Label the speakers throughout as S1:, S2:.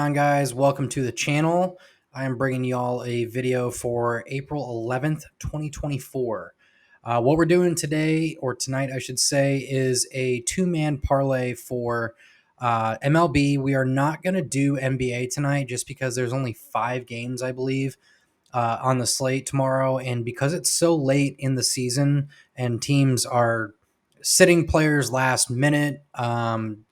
S1: Guys, welcome to the channel. I am bringing y'all a video for April 11th, 2024. What we're doing today, or tonight I should say, is a two-man parlay for MLB. We are not going to do NBA tonight just because there's only 5 games, I believe, on the slate tomorrow. And because it's so late in the season and teams are sitting players last minute,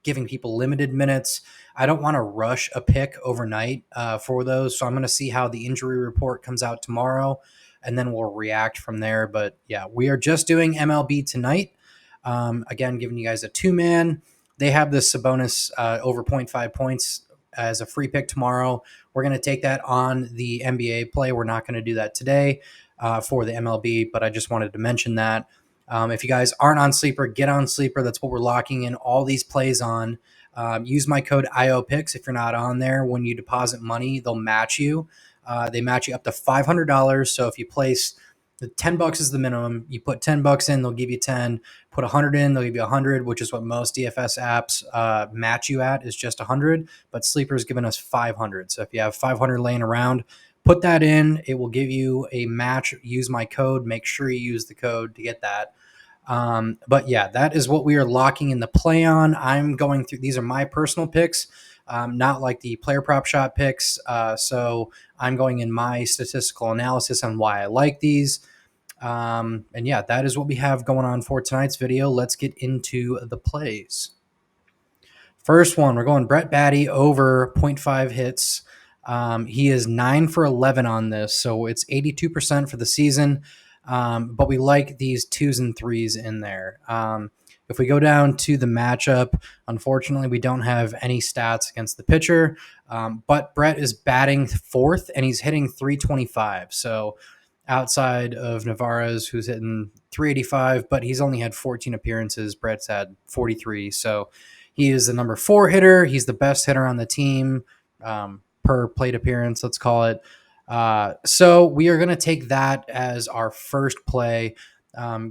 S1: giving people limited minutes, I don't want to rush a pick overnight for those. So I'm going to see how the injury report comes out tomorrow, and then we'll react from there. But yeah, we are just doing MLB tonight. Again, giving you guys a two-man. They have this Sabonis over 0.5 points as a free pick tomorrow. We're going to take that on the NBA play. We're not going to do that today for the MLB, but I just wanted to mention that. If you guys aren't on Sleeper, get on Sleeper. That's what we're locking in all these plays on. Use my code IOPICKS if you're not on there. When you deposit money, they'll match you. They match you up to $500. So if you place the $10 is the minimum, you put $10 in, they'll give you 10. Put 100 in, they'll give you 100, which is what most DFS apps match you at, is just 100. But Sleeper's given us 500. So if you have 500 laying around, put that in. It will give you a match. Use my code. Make sure you use the code to get that. But yeah, that is what we are locking in the play on. I'm going through, these are my personal picks, not like the player prop shot picks. So I'm going in my statistical analysis on why I like these. And yeah, that is what we have going on for tonight's video. Let's get into the plays. First one, we're going Brett Baty over 0.5 hits. He is 9 for 11 on this, so it's 82% for the season. But we like these 2s and 3s in there. If we go down to the matchup, unfortunately, we don't have any stats against the pitcher. But Brett is batting 4th, and he's hitting 325. So outside of Navarez, who's hitting 385, but he's only had 14 appearances. Brett's had 43. So he is the number 4 hitter. He's the best hitter on the team per plate appearance, let's call it. So we are going to take that as our first play.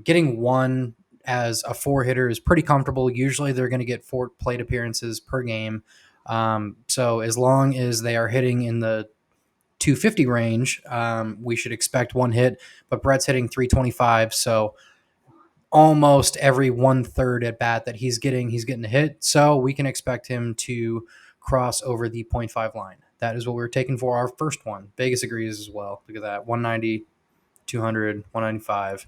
S1: Getting one as a 4 hitter is pretty comfortable. Usually they're going to get 4 plate appearances per game. So as long as they are hitting in the 250 range, we should expect 1 hit, but Brett's hitting 325. So almost every 1/3 at bat that he's getting a hit. So we can expect him to cross over the 0.5 line. That is what we're taking for our first one. Vegas agrees as well. Look at that. 190, 200, 195,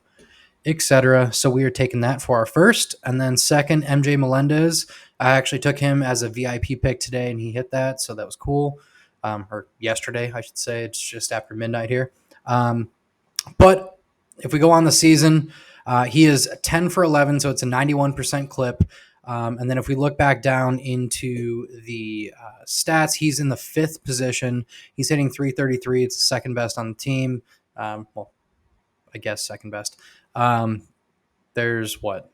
S1: etc. So we are taking that for our first. And then second, MJ Melendez. I actually took him as a VIP pick today, and he hit that. So that was cool. Or yesterday, I should say. It's just after midnight here. But if we go on the season, he is 10 for 11, so it's a 91% clip. And then if we look back down into the stats, he's in the 5th position. He's hitting 333. It's the second best on the team. Well, I guess second best. There's what?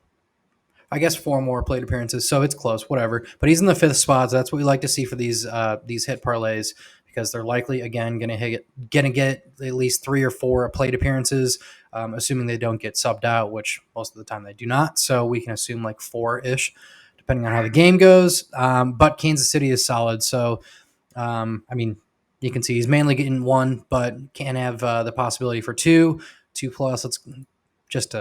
S1: I guess 4 more plate appearances, so it's close, whatever. But he's in the 5th spot, so that's what we like to see for these hit parlays, because they're likely, again, going to get at least 3 or 4 plate appearances, assuming they don't get subbed out, which most of the time they do not. So we can assume like 4-ish, depending on how the game goes. But Kansas City is solid. So, I mean, you can see he's mainly getting 1, but can have the possibility for 2 plus. Let's just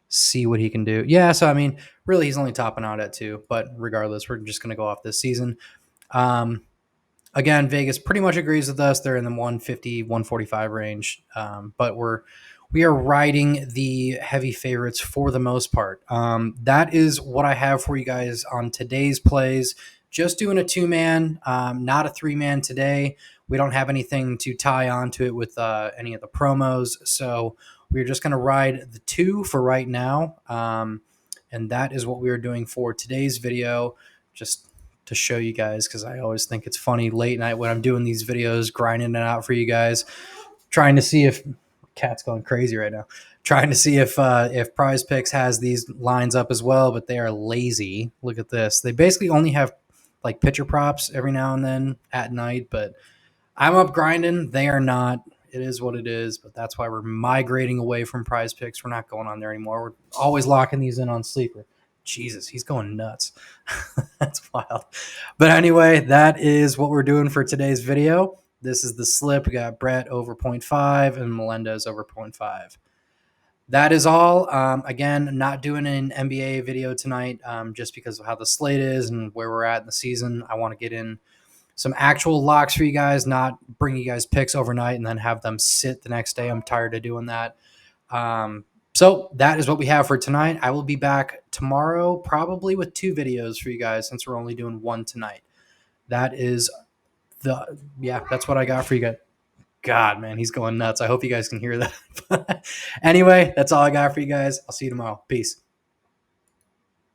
S1: see what he can do. Yeah, so, I mean, really he's only topping out at 2. But regardless, we're just going to go off this season. Again, Vegas pretty much agrees with us. They're in the 150, 145 range. But we are riding the heavy favorites for the most part. That is what I have for you guys on today's plays. Just doing a 2-man, not a 3-man today. We don't have anything to tie onto it with any of the promos. So we're just going to ride the 2 for right now. And that is what we are doing for today's video. Just to show you guys, because I always think it's funny late night when I'm doing these videos, grinding it out for you guys, trying to see if cat's going crazy right now, trying to see if Prizepicks has these lines up as well, but they are lazy. Look at this. They basically only have like pitcher props every now and then at night, but I'm up grinding. They are not. It is what it is, but that's why we're migrating away from Prizepicks. We're not going on there anymore. We're always locking these in on Sleeper. Jesus, he's going nuts. That's wild. But anyway, that is what we're doing for today's video. This is the slip. We got Brett over 0.5 and Melendez over 0.5. That is all. Again, not doing an NBA video tonight just because of how the slate is and where we're at in the season. I want to get in some actual locks for you guys, not bring you guys picks overnight and then have them sit the next day. I'm tired of doing that. So that is what we have for tonight. I will be back tomorrow, probably with 2 videos for you guys since we're only doing 1 tonight. That is that's what I got for you guys. God, man, he's going nuts. I hope you guys can hear that. Anyway, that's all I got for you guys. I'll see you tomorrow. Peace.